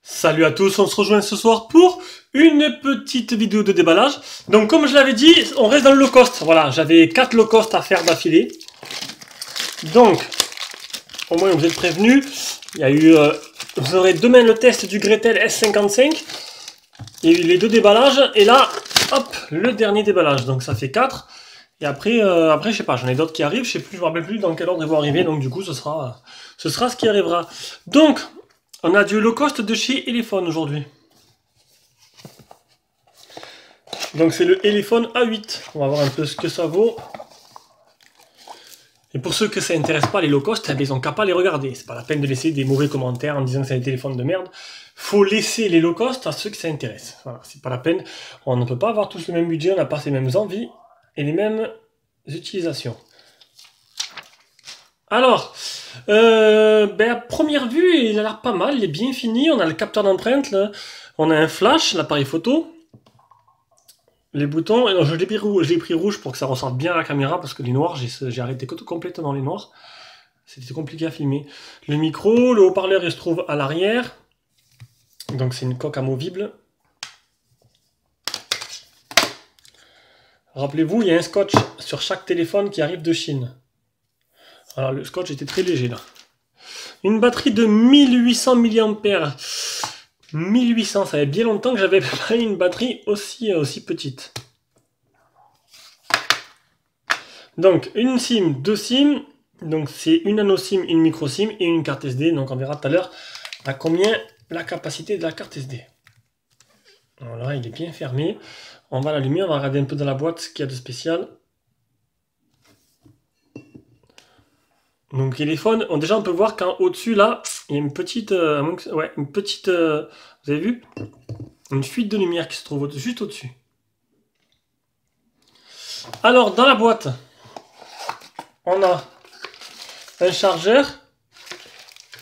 Salut à tous, on se rejoint ce soir pour une petite vidéo de déballage. Donc comme je l'avais dit, on reste dans le low cost. Voilà, j'avais 4 low cost à faire d'affilée. Donc, au moins vous êtes prévenus. Il y a eu, vous aurez demain le test du Gretel S55. Il y a eu les 2 déballages. Et là, hop, le dernier déballage. Donc ça fait 4. Et après, je sais pas, j'en ai d'autres qui arrivent. Je sais plus, je me rappelle plus dans quel ordre ils vont arriver. Donc du coup, ce sera ce qui arrivera. Donc, on a du low cost de chez Elephone aujourd'hui. Donc c'est le Elephone A8. On va voir un peu ce que ça vaut. Et pour ceux que ça intéresse pas, les low cost, ils n'ont qu'à pas les regarder. C'est pas la peine de laisser des mauvais commentaires en disant que c'est un téléphone de merde. Faut laisser les low cost à ceux que ça intéresse. Voilà, c'est pas la peine. On ne peut pas avoir tous le même budget, on n'a pas les mêmes envies et les mêmes utilisations. Alors, à première vue, il a l'air pas mal, il est bien fini. On a le capteur d'empreinte, on a un flash, l'appareil photo, les boutons. Je l'ai pris rouge pour que ça ressorte bien à la caméra parce que les noirs, j'ai arrêté complètement les noirs. C'était compliqué à filmer. Le micro, le haut-parleur, il se trouve à l'arrière. Donc c'est une coque amovible. Rappelez-vous, il y a un scotch sur chaque téléphone qui arrive de Chine. Alors le scotch était très léger là. Une batterie de 1800 mAh. 1800, ça fait bien longtemps que j'avais pas une batterie aussi petite. Donc une SIM, 2 SIM. Donc c'est une nano SIM, une micro SIM et une carte SD. Donc on verra tout à l'heure à combien la capacité de la carte SD. Voilà, il est bien fermé. On va l'allumer, on va regarder un peu dans la boîte ce qu'il y a de spécial. Donc téléphone, déjà on peut voir qu'au dessus là, il y a une petite, vous avez vu, une fuite de lumière qui se trouve juste au-dessus. Alors dans la boîte, on a un chargeur,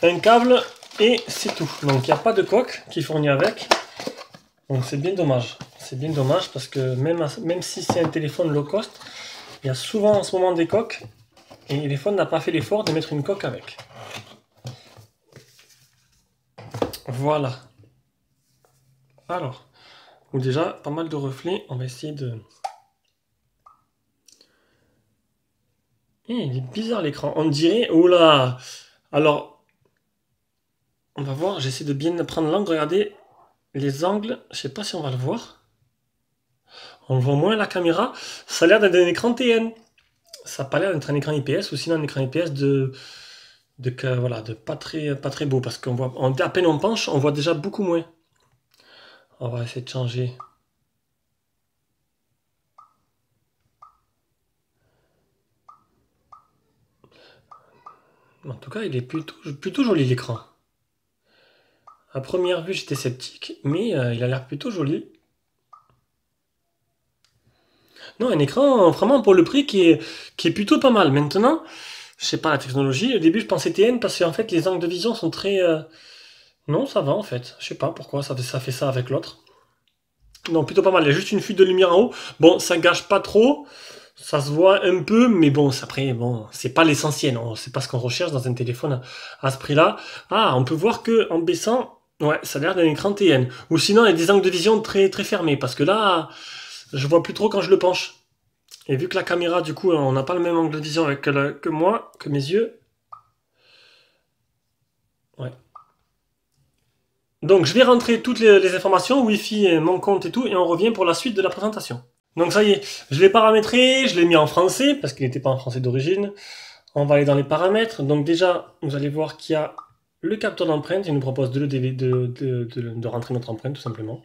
un câble et c'est tout. Donc il n'y a pas de coque qui est fournie avec. Donc c'est bien dommage. C'est bien dommage parce que même si c'est un téléphone low cost, il y a souvent en ce moment des coques. Et Elephone n'a pas fait l'effort de mettre une coque avec. Voilà. Alors, déjà, pas mal de reflets. On va essayer de... il est bizarre l'écran. On dirait... Oula. Alors, on va voir. J'essaie de bien prendre l'angle. Regardez les angles. Je sais pas si on va le voir. On le voit moins à la caméra. Ça a l'air d'être un écran TN. Ça n'a pas l'air d'être un écran IPS ou sinon un écran IPS de pas très beau parce qu'on voit, à peine on penche, on voit déjà beaucoup moins. On va essayer de changer. En tout cas, il est plutôt joli l'écran. À première vue, j'étais sceptique, mais il a l'air plutôt joli. Non, un écran vraiment pour le prix qui est plutôt pas mal. Maintenant, je sais pas la technologie. Au début, je pensais TN parce qu'en fait, les angles de vision sont très... Non, ça va en fait. Je sais pas pourquoi ça fait ça avec l'autre. Non, plutôt pas mal. Il y a juste une fuite de lumière en haut. Bon, ça gâche pas trop. Ça se voit un peu, mais bon, après, bon, c'est pas l'essentiel. C'est pas ce qu'on recherche dans un téléphone à ce prix-là. Ah, on peut voir que en baissant, ouais, ça a l'air d'un écran TN. Ou sinon, il y a des angles de vision très très fermés, parce que là, je vois plus trop quand je le penche. Et vu que la caméra, du coup, on n'a pas le même angle de vision que moi, que mes yeux. Ouais. Donc, je vais rentrer toutes les informations, Wi-Fi, mon compte et tout, et on revient pour la suite de la présentation. Donc ça y est, je l'ai paramétré, je l'ai mis en français, parce qu'il n'était pas en français d'origine. On va aller dans les paramètres. Donc déjà, vous allez voir qu'il y a le capteur d'empreinte. Il nous propose de rentrer notre empreinte, tout simplement.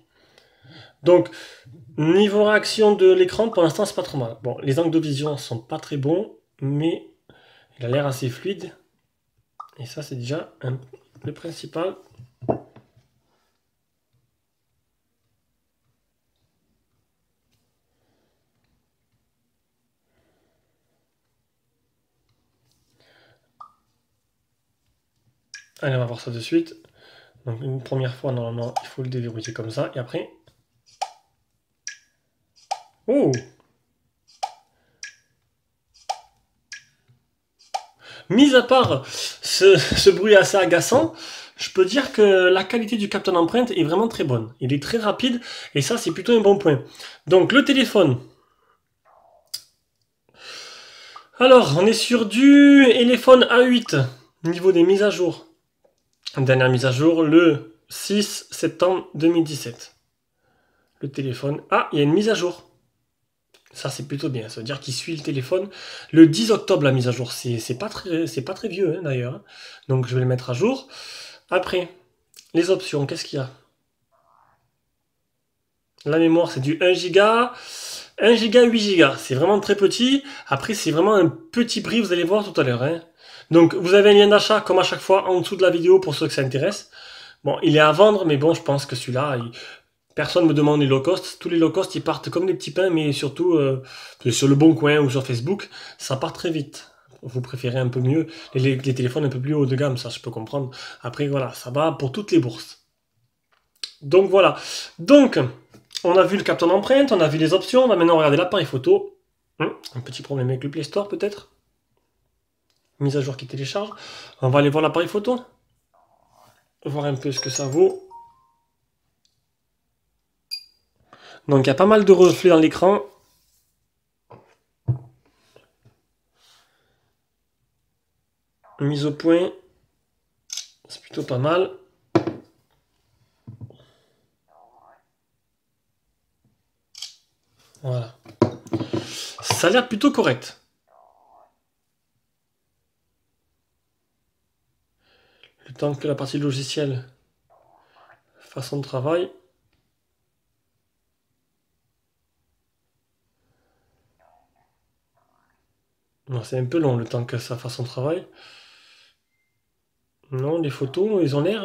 Donc, niveau réaction de l'écran, pour l'instant, c'est pas trop mal. Bon, les angles de vision sont pas très bons, mais il a l'air assez fluide. Et ça, c'est déjà le principal. Allez, on va voir ça de suite. Donc une première fois, normalement, il faut le déverrouiller comme ça. Et après... Oh! mis à part ce bruit assez agaçant, je peux dire que la qualité du capteur d'empreinte est vraiment très bonne. Il est très rapide et ça c'est plutôt un bon point. Donc le téléphone. Alors on est sur du Elephone A8 niveau des mises à jour. Dernière mise à jour le 6 septembre 2017. Le téléphone. Ah, il y a une mise à jour. Ça c'est plutôt bien, ça veut dire qu'il suit le téléphone. Le 10 octobre la mise à jour, c'est pas très vieux hein, d'ailleurs. Hein. Donc je vais le mettre à jour. Après, les options, qu'est-ce qu'il y a? La mémoire c'est du 1 Go, 1 Go, 8 Go. C'est vraiment très petit. Après c'est vraiment un petit prix, vous allez voir tout à l'heure. Hein. Donc vous avez un lien d'achat comme à chaque fois en dessous de la vidéo pour ceux que ça intéresse. Bon, il est à vendre, mais bon, je pense que celui-là, personne me demande les low cost. Tous les low cost, ils partent comme des petits pains, mais surtout sur le Bon Coin ou sur Facebook, ça part très vite. Vous préférez un peu mieux les téléphones un peu plus haut de gamme, ça je peux comprendre. Après, voilà, ça va pour toutes les bourses. Donc voilà. Donc, on a vu le capteur d'empreinte, on a vu les options, on va maintenant regarder l'appareil photo. Un petit problème avec le Play Store peut-être. Mise à jour qui télécharge. On va aller voir l'appareil photo. Voir un peu ce que ça vaut. Donc il y a pas mal de reflets dans l'écran. Mise au point. C'est plutôt pas mal. Voilà. Ça a l'air plutôt correct. Le temps que la partie logicielle, façon de travail. Non, c'est un peu long le temps que ça fasse son travail. Non, les photos, ils ont l'air...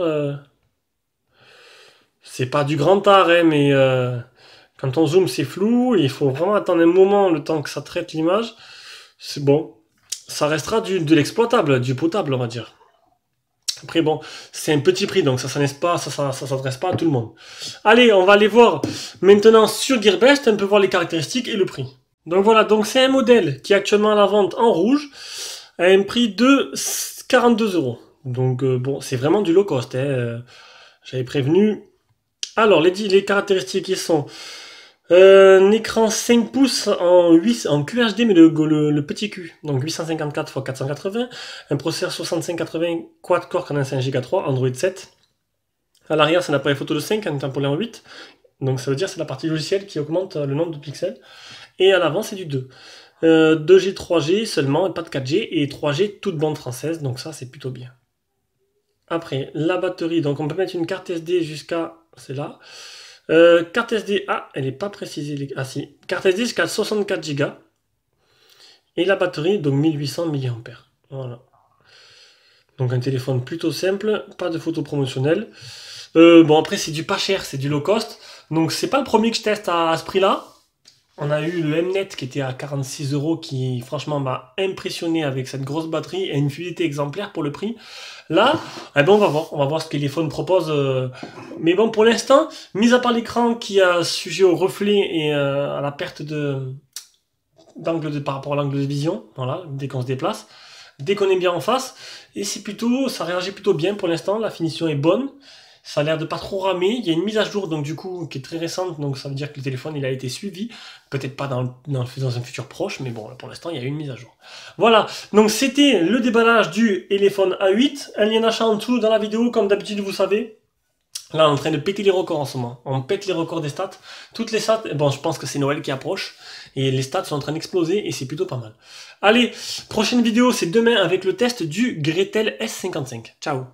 C'est pas du grand art, hein, mais quand on zoome, c'est flou. Il faut vraiment attendre un moment le temps que ça traite l'image. C'est bon. Ça restera de l'exploitable, du potable, on va dire. Après, bon, c'est un petit prix, donc ça s'adresse pas à tout le monde. Allez, on va aller voir maintenant sur Gearbest, on peut voir les caractéristiques et le prix. Donc voilà, donc c'est un modèle qui est actuellement à la vente en rouge, à un prix de 42 €. Donc bon, c'est vraiment du low cost, hein. J'avais prévenu. Alors, les caractéristiques, ils sont un écran 5 pouces en QHD, mais le petit Q, donc 854 x 480, un processeur 6580 quad-core 45 Go 3, Android 7. À l'arrière, c'est un appareil photo de 5, un temporel en 8, donc ça veut dire que c'est la partie logicielle qui augmente le nombre de pixels. Et à l'avant, c'est du 2. 2G, 3G seulement, pas de 4G, et 3G toute bande française, donc ça, c'est plutôt bien. Après, la batterie, donc on peut mettre une carte SD jusqu'à... c'est là. Carte SD, ah, elle n'est pas précisée. Ah si, carte SD jusqu'à 64 Go. Et la batterie, donc 1800 mAh. Voilà. Donc un téléphone plutôt simple, pas de photos promotionnelles. Bon après c'est du pas cher, c'est du low cost. Donc c'est pas le premier que je teste à ce prix-là. On a eu le Mnet qui était à 46 € qui franchement m'a impressionné avec cette grosse batterie et une fluidité exemplaire pour le prix. Là, eh ben on va voir ce que l'iPhone propose. Mais bon, pour l'instant, mis à part l'écran qui a sujet au reflet et à la perte d'angle par rapport à l'angle de vision, voilà, dès qu'on se déplace, dès qu'on est bien en face, et ça réagit plutôt bien pour l'instant. La finition est bonne. Ça a l'air de pas trop ramer. Il y a une mise à jour donc du coup qui est très récente, donc ça veut dire que le téléphone il a été suivi. Peut-être pas dans un futur proche, mais bon, pour l'instant il y a une mise à jour. Voilà, donc c'était le déballage du Elephone A8. Un lien d'achat en dessous dans la vidéo, comme d'habitude vous savez. Là on est en train de péter les records en ce moment. On pète les records des stats. Toutes les stats, bon je pense que c'est Noël qui approche. Et les stats sont en train d'exploser et c'est plutôt pas mal. Allez, prochaine vidéo c'est demain avec le test du Gretel S55. Ciao.